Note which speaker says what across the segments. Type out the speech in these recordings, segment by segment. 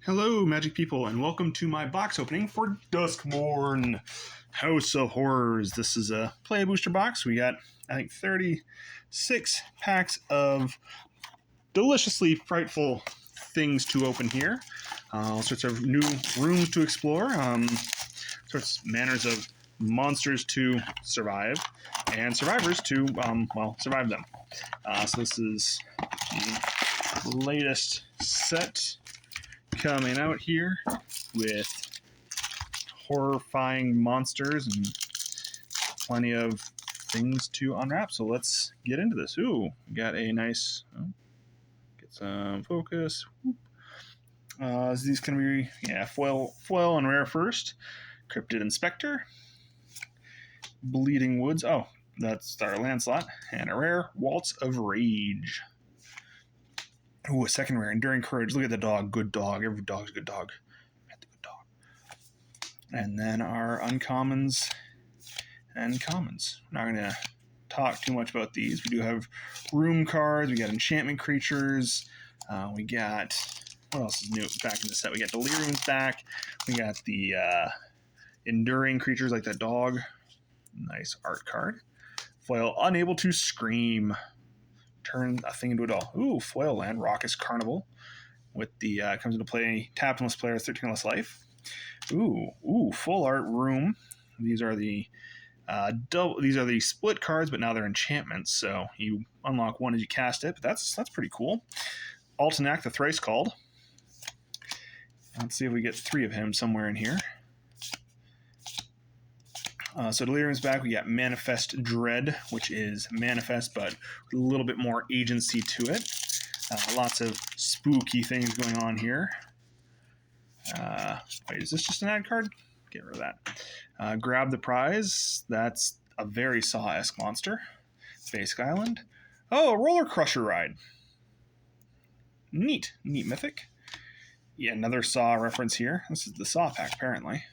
Speaker 1: Hello, magic people, and welcome to my box opening for Duskmourn, House of Horrors. This is a Play Booster box. We got, I think, 36 packs of deliciously frightful things to open here. All sorts of new rooms to explore, sorts of manners of monsters to survive, and survivors to, survive them. So this is the latest set coming out here with horrifying monsters and plenty of things to unwrap. So let's get into this. Ooh, got a nice, get some focus. These can be, foil and rare first. Cryptid Inspector, Bleeding Woods. Oh, that's our land slot. And a rare, Waltz of Rage. Ooh, a second rare, Enduring Courage. Look at the dog. Good dog. Every dog's a good dog. The good dog. And then our uncommons and commons. We're not going to talk too much about these. We do have room cards. We got enchantment creatures. We got... What else is new back in the set? We got Delirium's back. We got the enduring creatures like that dog. Nice art card. Foil, Unable to Scream. Turn a thing into a doll. Ooh, foil land, Raucous Carnival. With the comes into play, tapped unless player has 13 less life. Ooh, full art room. These are the split cards, but now they're enchantments. So you unlock one as you cast it. But that's pretty cool. Altenac, the Thrice Called. Let's see if we get 3 of him somewhere in here. So Delirium's back. We got Manifest Dread, which is Manifest, but a little bit more agency to it. Lots of spooky things going on here. Wait, is this just an ad card? Get rid of that. Grab the Prize. That's a very Saw-esque monster. Basic Island. Oh, a Roller Crusher ride. Neat mythic. Yeah, another Saw reference here. This is the Saw pack, apparently.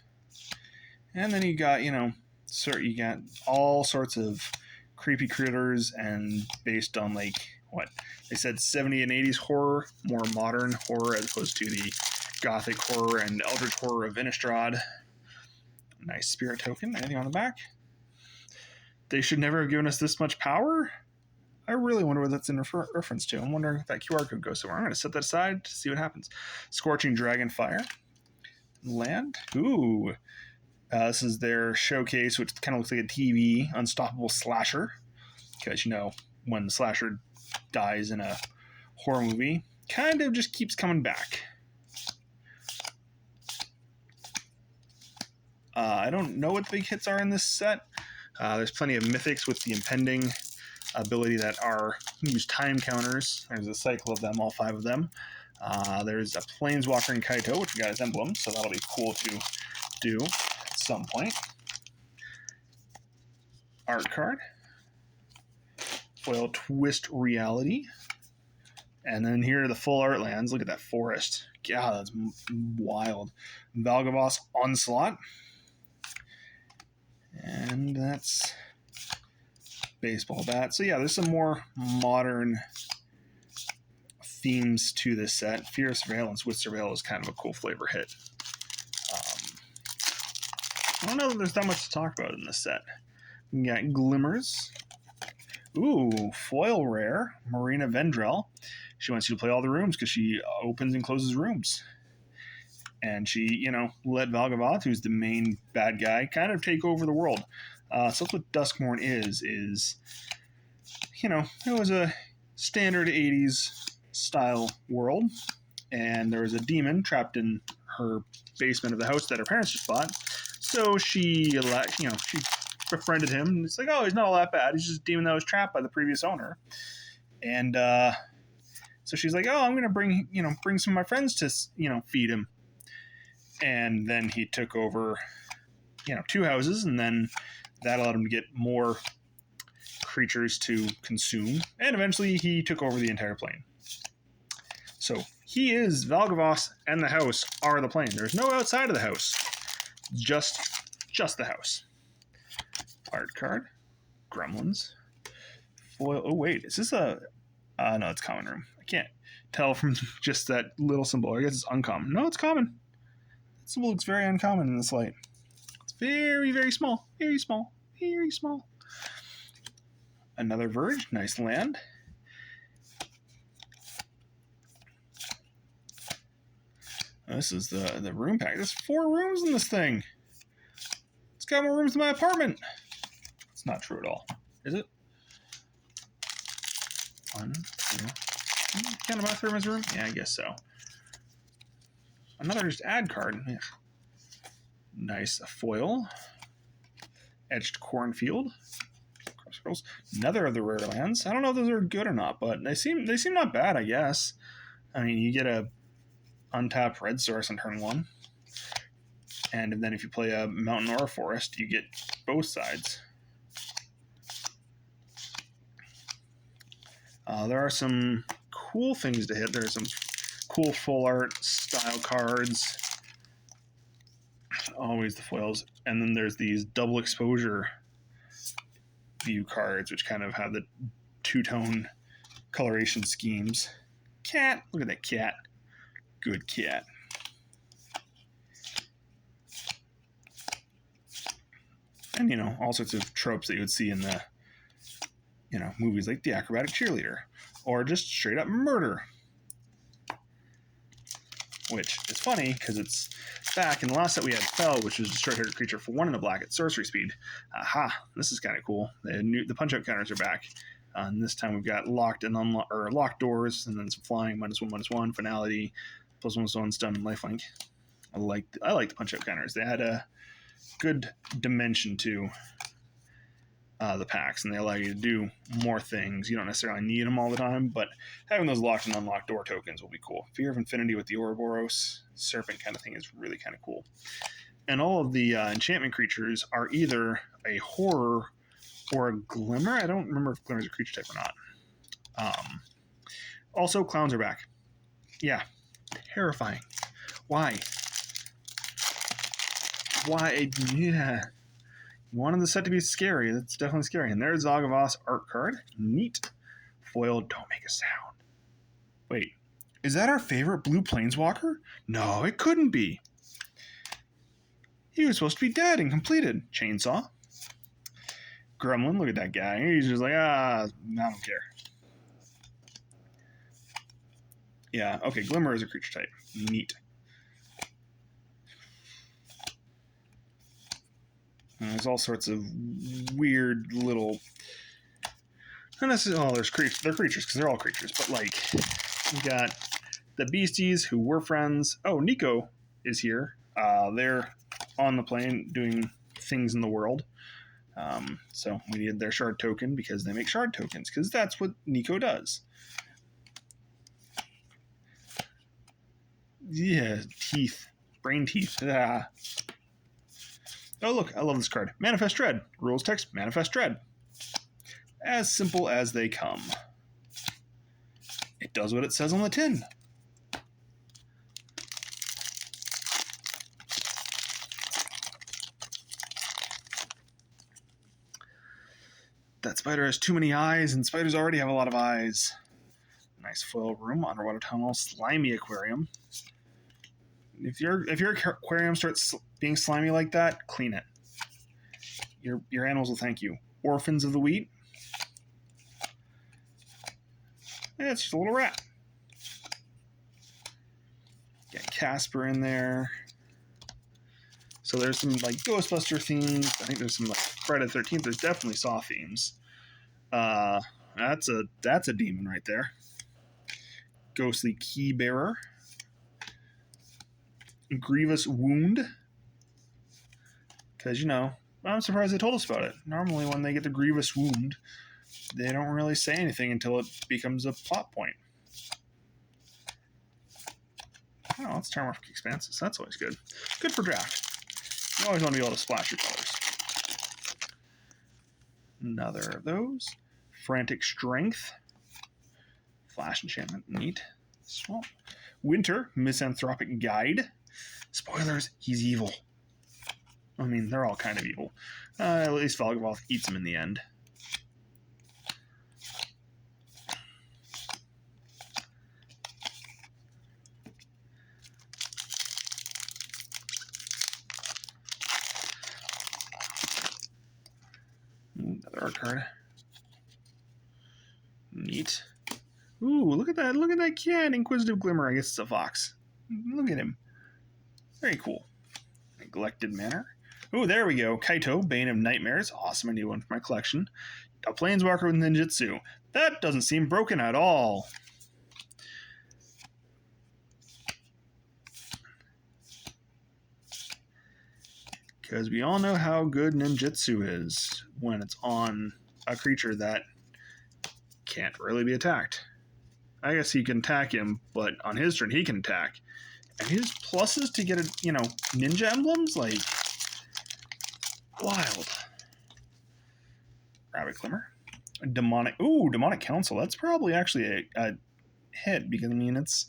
Speaker 1: And then you got, you got all sorts of creepy critters, and based on, like, what? They said 70s and 80s horror, more modern horror, as opposed to the gothic horror and eldritch horror of Innistrad. Nice spirit token. Anything on the back? They should never have given us this much power? I really wonder what that's in reference to. I'm wondering if that QR code goes somewhere. I'm going to set that aside to see what happens. Scorching Dragonfire. Land. Ooh. This is their showcase, which kind of looks like a TV, Unstoppable Slasher. Because, when the slasher dies in a horror movie, kind of just keeps coming back. I don't know what the big hits are in this set. There's plenty of mythics with the impending ability that are use time counters. There's a cycle of them, all 5 of them. There's a Planeswalker in Kaito, which we got as emblems, so that'll be cool to do at some point. Art card. Foil Twist Reality. And then here are the full art lands. Look at that forest. Yeah, that's wild. Valgavoss Onslaught. And that's baseball bat. So yeah, there's some more modern themes to this set. Fear of Surveillance with Surveil is kind of a cool flavor hit. I don't know that there's that much to talk about in this set. We got Glimmers. Ooh, foil rare, Marina Vendrell. She wants you to play all the rooms because she opens and closes rooms. And she, let Valgavoth, who's the main bad guy, kind of take over the world. So that's what Duskmourn is, it was a standard 80s style world. And there was a demon trapped in her basement of the house that her parents just bought. So she befriended him. And it's like, oh, he's not all that bad. He's just a demon that was trapped by the previous owner. And so she's like, oh, I'm going to bring some of my friends to, feed him. And then he took over, 2 houses, and then that allowed him to get more creatures to consume. And eventually he took over the entire plane. So he is Valgavoss, and the house are the plane. There's no outside of the house. Just the house. Art card. Gremlins. Foil. Oh, wait. Is this a... no, it's common room. I can't tell from just that little symbol. I guess it's uncommon. No, it's common. That symbol looks very uncommon in this light. It's very, very small. Very small. Very small. Another Verge. Nice land. This is the room pack. There's 4 rooms in this thing. It's got more rooms than my apartment. It's not true at all. Is it? 1, 2. Kind of bathroom as a room? Yeah, I guess so. Another just ad card. Yeah. Nice foil. Etched cornfield. Another of the rare lands. I don't know if those are good or not, but they seem not bad, I guess. I mean, you get a untapped red source on turn 1. And then if you play a mountain or a forest, you get both sides. There are some cool things to hit. There's some cool full art style cards. Always the foils. And then there's these double exposure view cards, which kind of have the 2-tone coloration schemes. Cat. Look at that cat. Good cat. And, all sorts of tropes that you would see in the, movies like The Acrobatic Cheerleader. Or just straight up murder. Which is funny, because it's back in the last set we had Fell, which was destroy target creature for 1 and a black at sorcery speed. Aha, this is kind of cool. The punch-out counters are back. And this time we've got locked and locked doors, and then some flying, -1/-1, finality, +1/+1, stun, and lifelink. I like the punch-out counters. They had a good dimension to the packs, and they allow you to do more things. You don't necessarily need them all the time, but having those locked and unlocked door tokens will be cool. Fear of Infinity with the Ouroboros Serpent kind of thing is really kind of cool. And all of the enchantment creatures are either a horror or a glimmer. I don't remember if glimmer is a creature type or not. Also, clowns are back. Yeah. Terrifying. Why? Yeah. You wanted the set to be scary. That's definitely scary. And there's Zagavos art card. Neat. Foil, don't make a sound. Wait. Is that our favorite blue planeswalker? No, it couldn't be. He was supposed to be dead and completed. Chainsaw. Gremlin, look at that guy. He's just like, I don't care. Yeah, okay, Glimmer is a creature type. Neat. And there's all sorts of weird little... Not necessarily, there's creatures. They're creatures, because they're all creatures. But, we got the Beasties, who were friends. Oh, Nico is here. They're on the plane doing things in the world. So we needed their shard token because they make shard tokens, because that's what Nico does. Yeah, teeth. Brain teeth. Ah. Oh, look, I love this card. Manifest Dread. Rules text, Manifest Dread. As simple as they come. It does what it says on the tin. That spider has too many eyes, and spiders already have a lot of eyes. Nice foil room, underwater tunnel, slimy aquarium. If your aquarium starts being slimy like that, clean it. Your animals will thank you. Orphans of the Wheat. Yeah, it's just a little rat. Got Casper in there. So there's some Ghostbuster themes. I think there's some Friday the 13th. There's definitely Saw themes. That's a demon right there. Ghostly Key Bearer. Grievous Wound. Because, I'm surprised they told us about it. Normally when they get the Grievous Wound, they don't really say anything until it becomes a plot point. Oh, let's turn off Expanses. That's always good. Good for draft. You always want to be able to splash your colors. Another of those. Frantic Strength. Flash Enchantment. Neat. Swamp. Winter. Misanthropic Guide. Spoilers, he's evil. I mean, they're all kind of evil. At least Valgavoth eats him in the end. Another art card. Neat. Ooh, look at that. Look at that cat. Inquisitive Glimmer. I guess it's a fox. Look at him. Very cool. Neglected Manor. Ooh, there we go. Kaito, Bane of Nightmares. Awesome. I need one for my collection. A Planeswalker with Ninjutsu. That doesn't seem broken at all. Because we all know how good ninjutsu is when it's on a creature that can't really be attacked. I guess he can attack him, but on his turn he can attack. And his pluses to get, ninja emblems? Like, wild. Rabbit Glimmer. Demonic Council. That's probably actually a hit, because, it's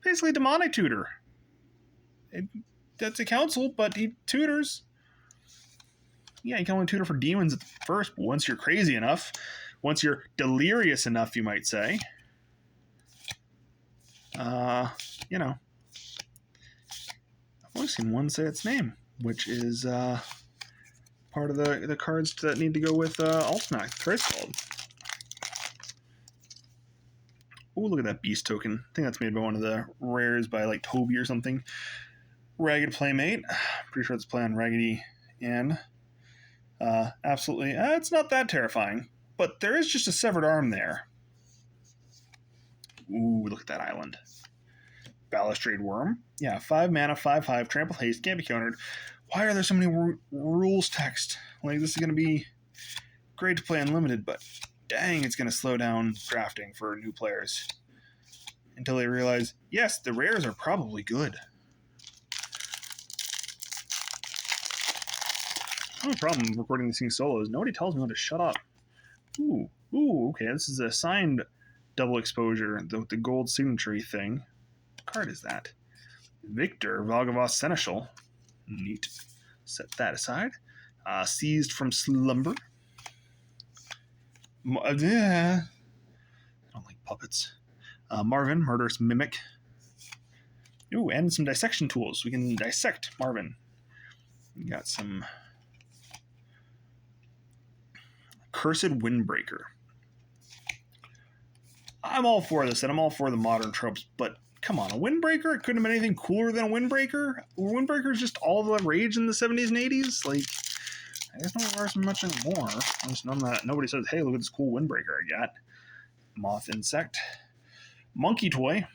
Speaker 1: basically Demonic Tutor. That's a council, but he tutors. Yeah, you can only tutor for demons at first, but once you're crazy enough, once you're delirious enough, you might say, I've only seen one say its name, which is part of the cards that need to go with Ultimate Thrice-Called. Oh, look at that beast token. I think that's made by one of the rares by like Toby or something. Ragged Playmate. Pretty sure it's play on Raggedy Ann. Absolutely. It's not that terrifying, but there is just a severed arm there. Ooh, look at that island. Balustrade Worm. Yeah, 5 mana, 5/5, trample haste, can't be countered. Why are there so many rules text? Like, this is going to be great to play unlimited, but dang, it's going to slow down drafting for new players until they realize, yes, the rares are probably good. The only problem with recording these things solo is nobody tells me when to shut up. Ooh, okay, this is a signed double exposure with the gold signature thing. What card is that? Victor, Valgavoth Seneschal. Neat. Set that aside. Seized from Slumber. I don't like puppets. Marvin, Murderous Mimic. Ooh, and some dissection tools. We can dissect Marvin. We got some Cursed Windbreaker. I'm all for this, and I'm all for the modern tropes, but come on, a Windbreaker? It couldn't have been anything cooler than a Windbreaker? Windbreaker is just all the rage in the 70s and 80s? Like, I guess nobody wears much anymore. Nobody says, hey, look at this cool Windbreaker I got. Moth Insect. Monkey Toy.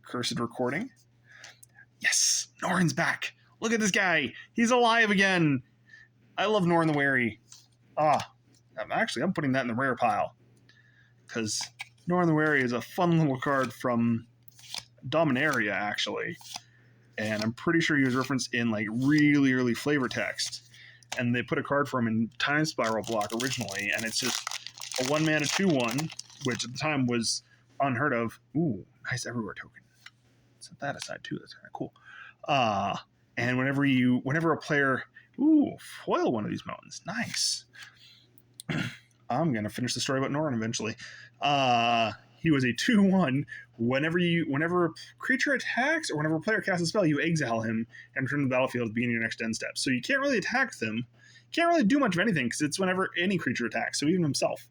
Speaker 1: Cursed Recording. Yes! Norrin's back! Look at this guy! He's alive again! I love Norrin the Wary. I'm putting that in the rare pile. Because Norrin the Wary is a fun little card from Dominaria, actually. And I'm pretty sure he was referenced in like really early flavor text. And they put a card for him in Time Spiral block originally, and it's just a 1-mana 2/1, which at the time was unheard of. Ooh, nice Everywhere token. Set that aside too. That's kind of cool. And whenever a player, foil one of these mountains. Nice. I'm gonna finish the story about Norrin eventually. He was a 2/1. Whenever a creature attacks or whenever a player casts a spell, you exile him and return to the battlefield at the beginning of your next end step. So you can't really attack them. Can't really do much of anything because it's whenever any creature attacks. So even himself,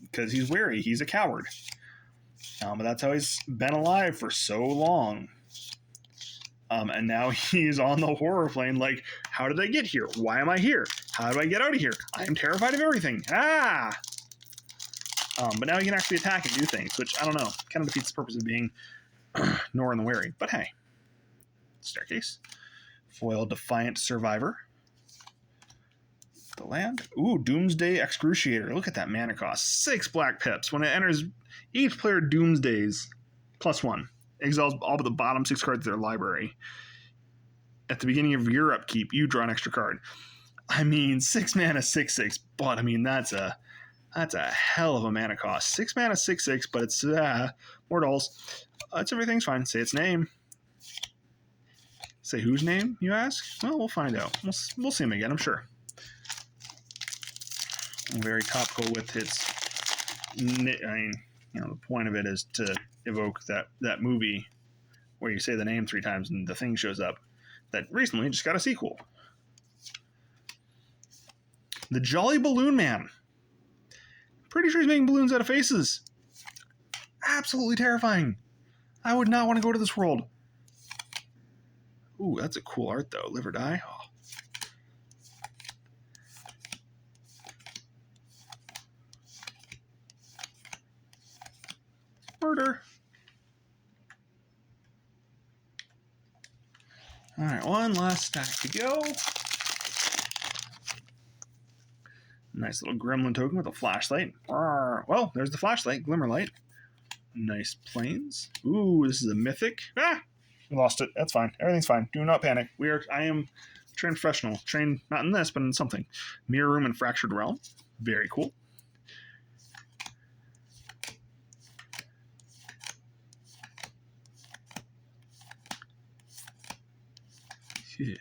Speaker 1: because he's wary, he's a coward. But that's how he's been alive for so long. And now he's on the horror plane. Like, how did I get here? Why am I here? How do I get out of here? I am terrified of everything. But now he can actually attack and do things, which, I don't know, kind of defeats the purpose of being Norrin the Wary. But hey. Staircase. Foil Defiant Survivor. The land. Ooh, Doomsday Excruciator. Look at that mana cost. 6 black pips. When it enters, each player Doomsdays +1. Exiles all but the bottom 6 cards of their library. At the beginning of your upkeep, you draw an extra card. 6 mana 6/6, but that's a hell of a mana cost. 6 mana 6/6, but it's mortals. Everything's fine. Say its name. Say whose name, you ask? Well, we'll find out. We'll see him again, I'm sure. Very topical with its. The point of it is to evoke that movie where you say the name 3 times and the thing shows up. that recently just got a sequel. The Jolly Balloon Man. Pretty sure he's making balloons out of faces. Absolutely terrifying. I would not want to go to this world. Ooh, that's a cool art though. Live or Die. Oh. Murder. Alright, one last stack to go. Nice little gremlin token with a flashlight. Well, there's the flashlight, Glimmerlight. Nice planes. Ooh, this is a mythic. Ah! We lost it. That's fine. Everything's fine. Do not panic. I am a trained professional. Trained not in this, but in something. Mirror Room and Fractured Realm. Very cool. Yeah.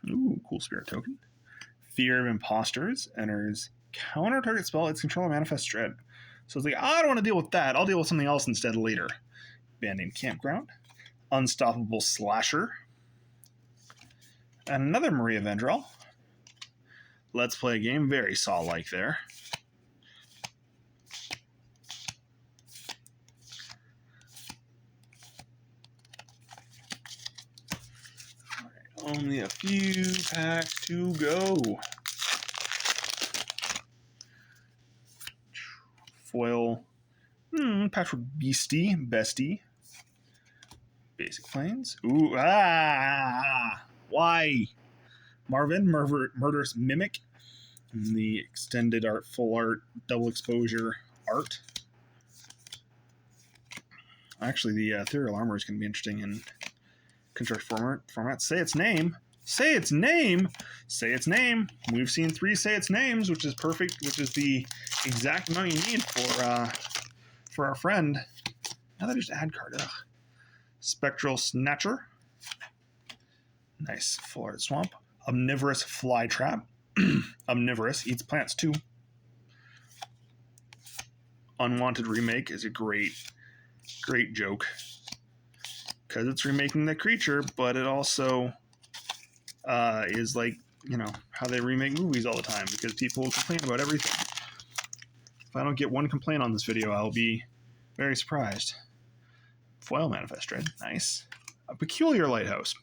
Speaker 1: Ooh, cool spirit token. Fear of Imposters enters counter target spell, its controller manifests dread. So it's like, I don't want to deal with that. I'll deal with something else instead later. Band-Name Campground. Unstoppable Slasher. And another Maria Vendrell. Let's play a game. Very Saw-like there. Only a few packs to go. Foil. Patchwork Bestie. Basic Planes. Ooh, why? Marvin, Murderous Mimic. And the extended art, full art, double exposure art. Actually, the Ethereal Armor is going to be interesting in construct format. Say its name. Say its name. Say its name. We've seen 3 say its names, which is perfect, which is the exact amount you need for our friend. Now that there's add card. Ugh. Spectral Snatcher. Nice full art swamp. Omnivorous Flytrap. Omnivorous eats plants too. Unwanted Remake is a great joke. Because it's remaking the creature, but it also is like, how they remake movies all the time, because people complain about everything. If I don't get one complaint on this video, I'll be very surprised. Foil Manifest Dread. Nice. A Peculiar Lighthouse.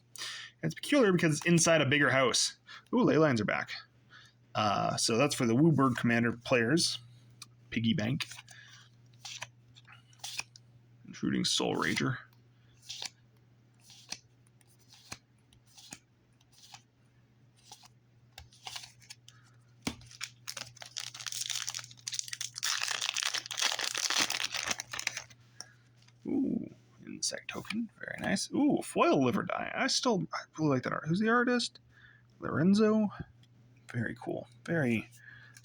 Speaker 1: It's peculiar because it's inside a bigger house. Ooh, ley lines are back. So that's for the Wooburg Commander players. Piggy Bank. Intruding Soul Rager. Ooh, insect token. Very nice. Ooh, foil Live or Die. I really like that art. Who's the artist? Lorenzo. Very cool. Very.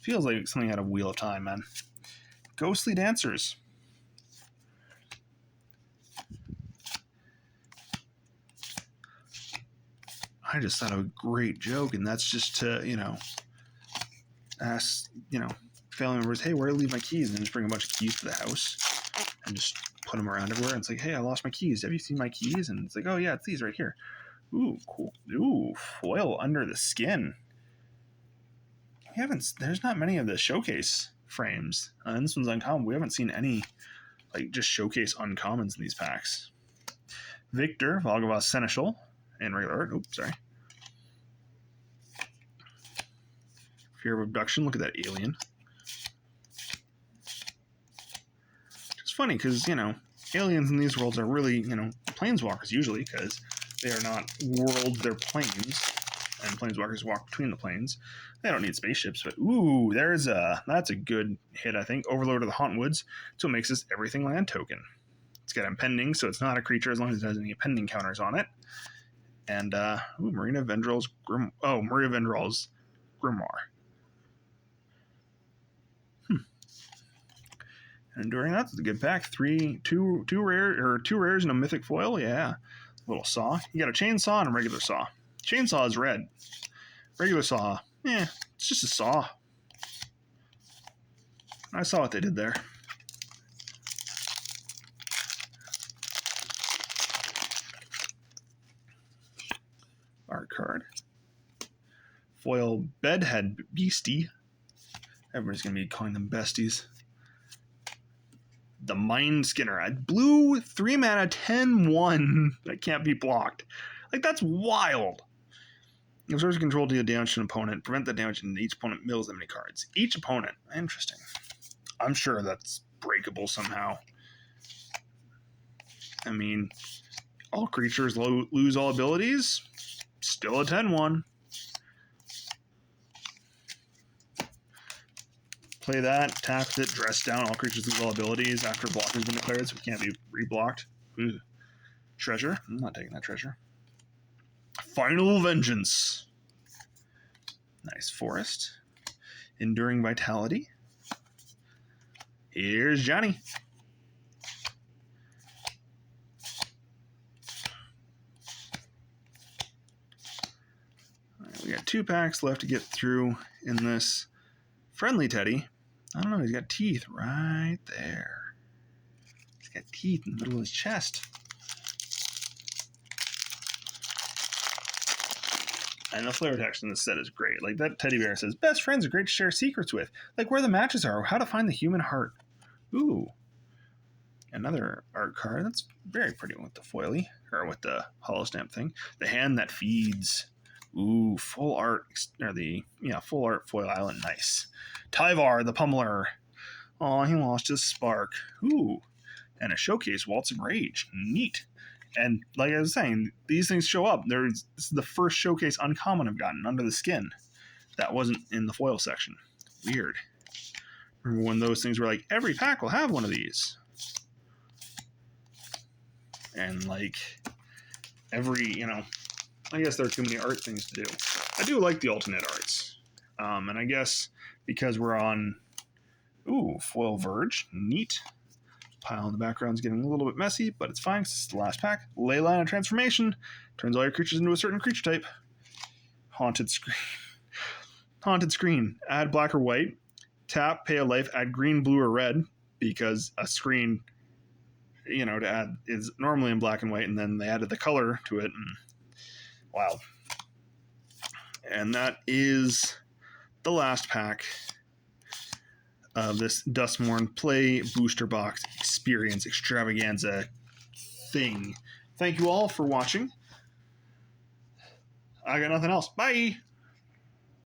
Speaker 1: Feels like something out of Wheel of Time, man. Ghostly Dancers. I just thought of a great joke, and that's just to, ask, family members, hey, where do I leave my keys? And then just bring a bunch of keys to the house and just put them around everywhere. And it's like, hey, I lost my keys. Have you seen my keys? And it's like, oh, yeah, it's these right here. Ooh, cool. Ooh, foil Under the Skin. There's not many of the showcase frames. And this one's uncommon. We haven't seen any, just showcase uncommons in these packs. Victor, Valgavoth Seneschal, and regular art. Oops, sorry. Fear of Abduction. Look at that alien. It's funny because, aliens in these worlds are really, planeswalkers usually, because they are not worlds, they're planes. And planeswalkers walk between the planes. They don't need spaceships, but ooh, that's a good hit, I think. Overlord of the Hauntwoods. So it makes this everything land token. It's got impending, so it's not a creature as long as it has any impending counters on it. And Maria Vendrell's Grimoire. And enduring, that's a good pack. Two rares and a mythic foil. Yeah, little saw. You got a chainsaw and a regular saw. Chainsaw is red. Regular saw, it's just a saw. I saw what they did there. Art card. Foil Bedhead Beastie. Everybody's going to be calling them besties. The Mind Skinner. Blue 3 mana 10-1 that can't be blocked. Like, that's wild. Absorbs control to deal damage to an opponent. Prevent the damage, and each opponent mills that many cards. Each opponent. Interesting. I'm sure that's breakable somehow. I mean, all creatures lose all abilities. Still a 10-1. Play that, tap it, dress down. All creatures lose all abilities after a block has been declared, so it can't be reblocked. Ooh. Treasure. I'm not taking that treasure. Final Vengeance. Nice forest. Enduring Vitality. Here's Johnny. All right, we got 2 packs left to get through in this. Friendly Teddy. I don't know, he's got teeth right there. He's got teeth in the middle of his chest. And the flavor text in this set is great. Like, that teddy bear says, best friends are great to share secrets with. Like where the matches are, or how to find the human heart. Ooh. Another art card. That's very pretty with the foily, or with the hollow stamp thing. The Hand That Feeds. Ooh, full art, or full art foil island. Nice. Tyvar, the Pummeler. Aw, he lost his spark. Ooh. And a showcase, Waltz and Rage. Neat. And like I was saying, these things show up. This is the first showcase uncommon I've gotten, Under the Skin. That wasn't in the foil section. Weird. Remember when those things were like, every pack will have one of these. And like, every, I guess there are too many art things to do. I do like the alternate arts. And I guess because we're on, foil Verge. Neat. Pile in the background's getting a little bit messy, but it's fine because it's the last pack. Leyline of Transformation. Turns all your creatures into a certain creature type. Haunted Screen. Haunted Screen. Add black or white. Tap, pay a life, add green, blue, or red, because a screen, to add is normally in black and white, and then they added the color to it. And wow. And that is the last pack of this Duskmourn Play Booster Box Experience Extravaganza thing. Thank you all for watching. I got nothing else. Bye!